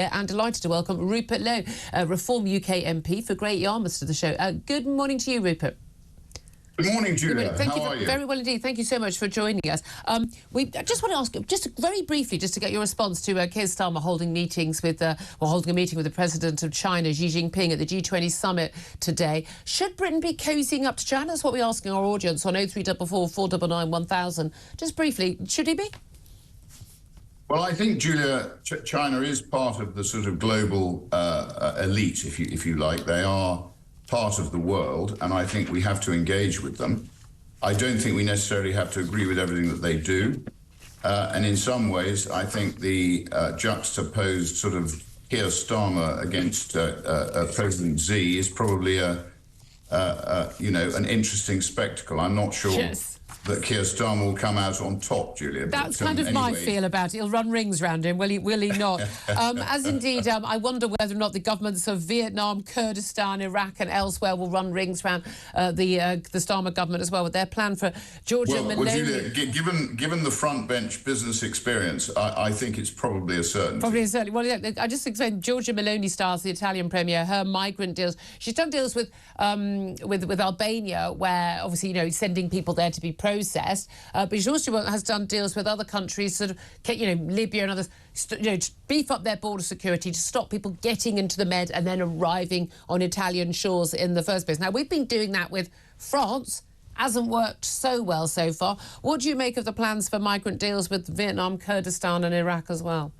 And delighted to welcome Rupert Lowe, Reform UK MP for Great Yarmouth, to the show. Good morning to you, Rupert. Good morning, Julia. How are you? Very well indeed. Thank you so much for joining us. I just want to ask, just very briefly, just to get your response to Keir Starmer holding meetings with, holding a meeting with the President of China, Xi Jinping, at the G20 summit today. Should Britain be cozying up to China? That's what we're asking our audience on 0344 499 1000. Just briefly, should he be? Well, I think, Julia, China is part of the sort of global elite, if you like. They are part of the world, and I think we have to engage with them. I don't think we necessarily have to agree with everything that they do. And in some ways, I think the juxtaposed sort of Keir Starmer against President Xi is probably an interesting spectacle. I'm not sure. Yes. That Keir Starmer will come out on top, Julia. That's kind of my feel about it. He'll run rings round him, will he not? As indeed, I wonder whether or not the governments of Vietnam, Kurdistan, Iraq and elsewhere will run rings round the Starmer government as well, with their plan for Georgia Meloni. Well, Julia, given the front bench business experience, I think it's probably a certainty. Probably a certainty. Well, I just explained Georgia Meloni stars, the Italian premier, her migrant deals. She's done deals with Albania, where obviously, sending people there to be processed, but she also has done deals with other countries, sort of, Libya and others, to beef up their border security, to stop people getting into the Med and then arriving on Italian shores in the first place. Now, we've been doing that with France. Hasn't worked so well so far. What do you make of the plans for migrant deals with Vietnam, Kurdistan and Iraq as well?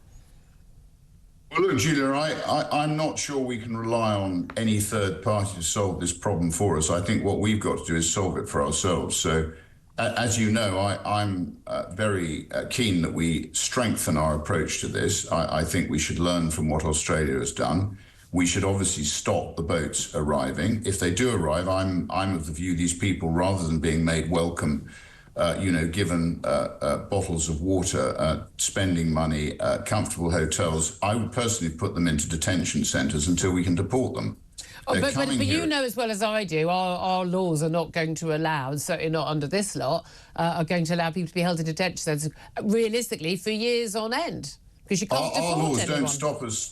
Well, look, Julia, I'm not sure we can rely on any third party to solve this problem for us. I think what we've got to do is solve it for ourselves. So, as you know, I'm very keen that we strengthen our approach to this. I think we should learn from what Australia has done. We should obviously stop the boats arriving. If they do arrive, I'm of the view these people, rather than being made welcome, given bottles of water, spending money, comfortable hotels, I would personally put them into detention centres until we can deport them. But you know as well as I do, our laws are not going to allow, and certainly not under this law, are going to allow people to be held in detention centres realistically for years on end. Because you can't our laws anyone.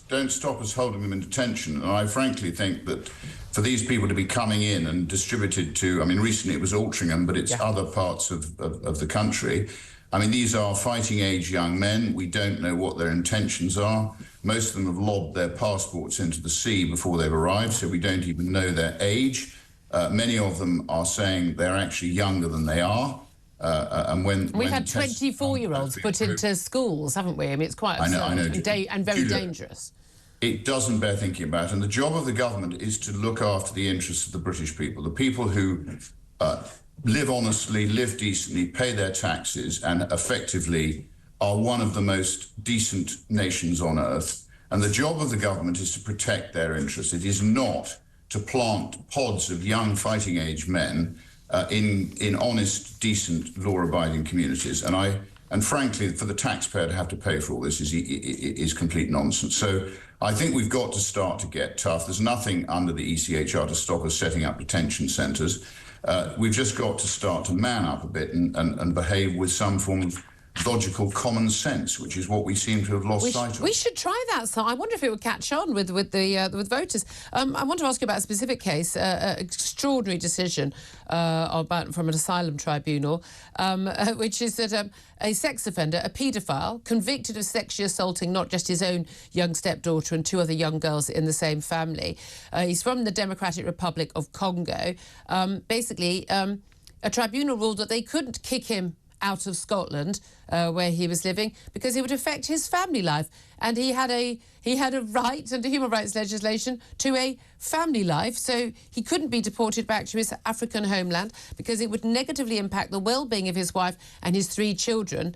don't stop us holding them in detention, and I frankly think that for these people to be coming in and distributed to, recently it was Altrincham, but it's other parts of the country. These are fighting age young men. We don't know what their intentions are. Most of them have lobbed their passports into the sea before they've arrived, so we don't even know their age. Many of them are saying they're actually younger than they are. And we've had 24-year-olds put into schools, haven't we? It's quite absurd and very dangerous. It doesn't bear thinking about, and the job of the government is to look after the interests of the British people, the people who live honestly, live decently, pay their taxes, and effectively are one of the most decent nations on earth. And the job of the government is to protect their interests. It is not to plant pods of young fighting-age men in honest, decent, law-abiding communities. And frankly, for the taxpayer to have to pay for all this is complete nonsense. So I think we've got to start to get tough. There's nothing under the ECHR to stop us setting up detention centres. We've just got to start to man up a bit and behave with some form of logical common sense, which is what we seem to have lost sight of. We should try that. So I wonder if it would catch on with voters. I want to ask you about a specific case, extraordinary decision from an asylum tribunal, which is that a sex offender, a paedophile, convicted of sexually assaulting not just his own young stepdaughter and two other young girls in the same family. He's from the Democratic Republic of Congo. A tribunal ruled that they couldn't kick him out of Scotland, where he was living, because it would affect his family life, and he had a right under human rights legislation to a family life, so he couldn't be deported back to his African homeland because it would negatively impact the well-being of his wife and his three children,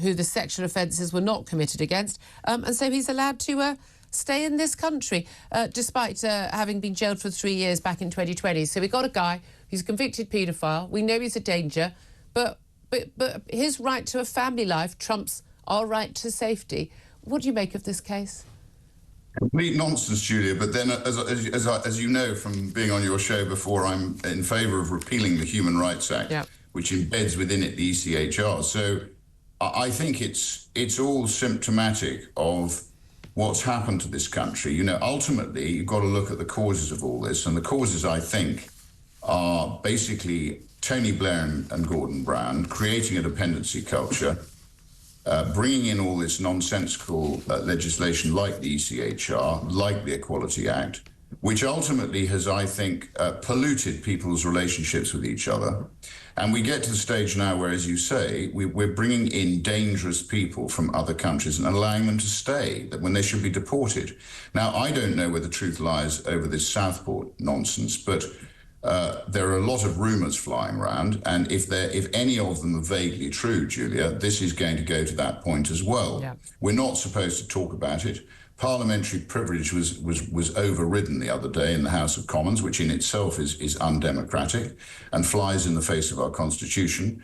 who the sexual offences were not committed against, and so he's allowed to stay in this country, despite having been jailed for 3 years back in 2020. So we got a guy who's a convicted paedophile. We know he's a danger, but his right to a family life trumps our right to safety. What do you make of this case? Complete nonsense, Julia. But then, as you know from being on your show before, I'm in favour of repealing the Human Rights Act, which embeds within it the ECHR. So I think it's all symptomatic of what's happened to this country. You know, ultimately, you've got to look at the causes of all this. And the causes, I think, are basically Tony Blair and Gordon Brown creating a dependency culture, bringing in all this nonsensical legislation like the ECHR, like the Equality Act, which ultimately has, I think, polluted people's relationships with each other. And we get to the stage now where, as you say, we're bringing in dangerous people from other countries and allowing them to stay when they should be deported. Now, I don't know where the truth lies over this Southport nonsense, but there are a lot of rumours flying around, and if any of them are vaguely true, Julia, this is going to go to that point as well. Yeah. We're not supposed to talk about it. Parliamentary privilege was overridden the other day in the House of Commons, which in itself is undemocratic and flies in the face of our Constitution.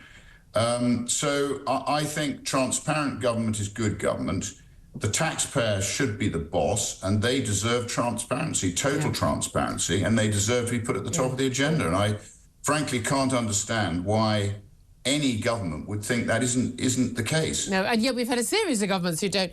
So I think transparent government is good government. The taxpayer should be the boss, and they deserve transparency, total transparency, and they deserve to be put at the top of the agenda. And I frankly can't understand why any government would think that isn't the case. No, and yet we've had a series of governments who don't.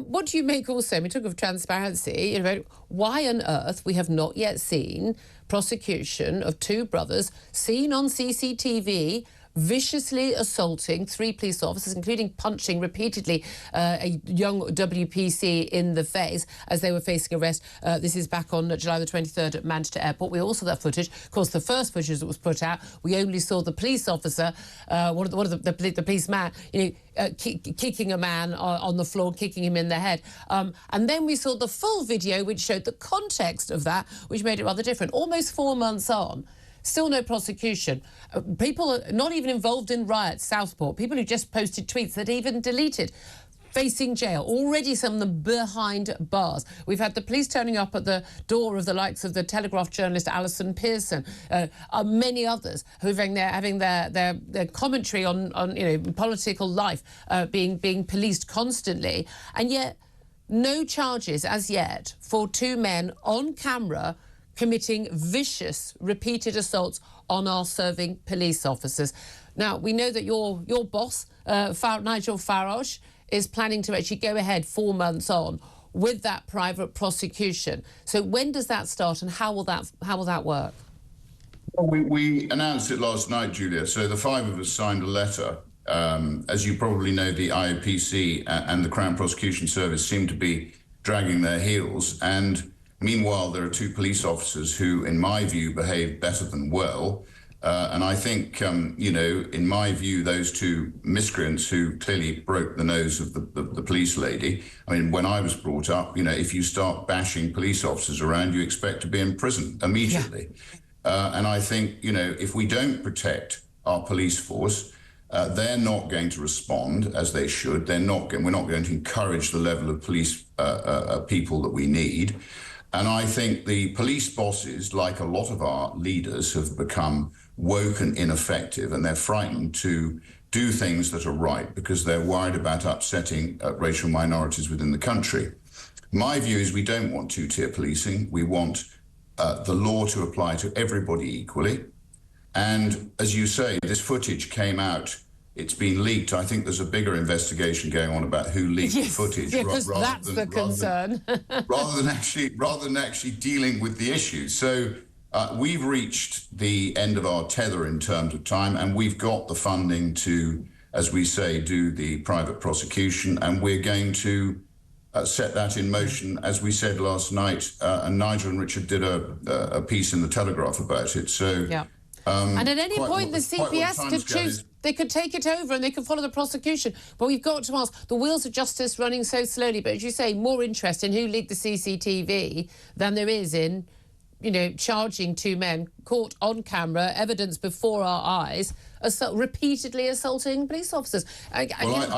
What do you make also, we talk of transparency, you know, why on earth we have not yet seen prosecution of two brothers seen on CCTV viciously assaulting 3 police officers, including punching repeatedly a young WPC in the face as they were facing arrest. This is back on July the 23rd at Manchester Airport. We also saw that footage. Of course, the first footage that was put out, we only saw the police officer, one of the policeman, you know, kicking a man on the floor, kicking him in the head. And then we saw the full video, which showed the context of that, which made it rather different. Almost 4 months on, still no prosecution. People not even involved in riots, Southport, people who just posted tweets that even deleted, facing jail, already some of them behind bars. We've had the police turning up at the door of the likes of the Telegraph journalist Alison Pearson, many others who are having their commentary on you know, political life being policed constantly. And yet, no charges as yet for 2 men on camera committing vicious, repeated assaults on our serving police officers. Now, we know that your boss, Nigel Farage, is planning to actually go ahead 4 months on with that private prosecution. So when does that start, and how will that work? Well, we announced it last night, Julia. So the 5 of us signed a letter. As you probably know, the IOPC and the Crown Prosecution Service seem to be dragging their heels, and meanwhile, there are 2 police officers who, in my view, behaved better than well. And I think, you know, in my view, those 2 miscreants who clearly broke the nose of the police lady. I mean, when I was brought up, you know, if you start bashing police officers around, you expect to be in prison immediately. Yeah. And I think, you know, if we don't protect our police force, they're not going to respond as they should. We're not going to encourage the level of police people that we need. And I think the police bosses, like a lot of our leaders, have become woke and ineffective, and they're frightened to do things that are right because they're worried about upsetting racial minorities within the country. My view is we don't want 2-tier policing. We want the law to apply to everybody equally. And as you say, this footage came out. It's been leaked. I think there's a bigger investigation going on about who leaked the footage. Yes, that's the concern. rather than actually dealing with the issue. So we've reached the end of our tether in terms of time, and we've got the funding to, as we say, do the private prosecution, and we're going to set that in motion, as we said last night. And Nigel and Richard did a piece in the Telegraph about it. So. Yeah. And at any point, the CPS could choose. They could take it over and they could follow the prosecution. But we've got to ask, the wheels of justice running so slowly, but as you say, more interest in who leaked the CCTV than there is in, you know, charging 2 men caught on camera, evidence before our eyes, repeatedly assaulting police officers. I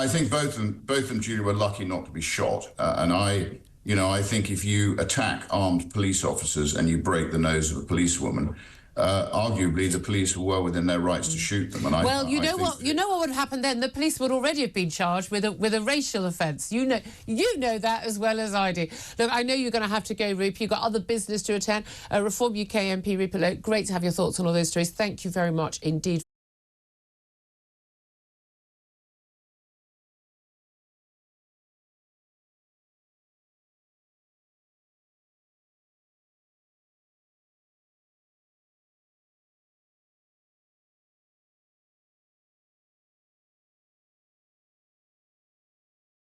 think both of them, Julia, were lucky not to be shot. And I think if you attack armed police officers and you break the nose of a policewoman, arguably the police were well within their rights to shoot them. And you know what would happen then? The police would already have been charged with a racial offence. You know that as well as I do. Look, I know you're going to have to go, Rup. You've got other business to attend. Reform UK MP Rupert Lowe, great to have your thoughts on all those stories. Thank you very much indeed.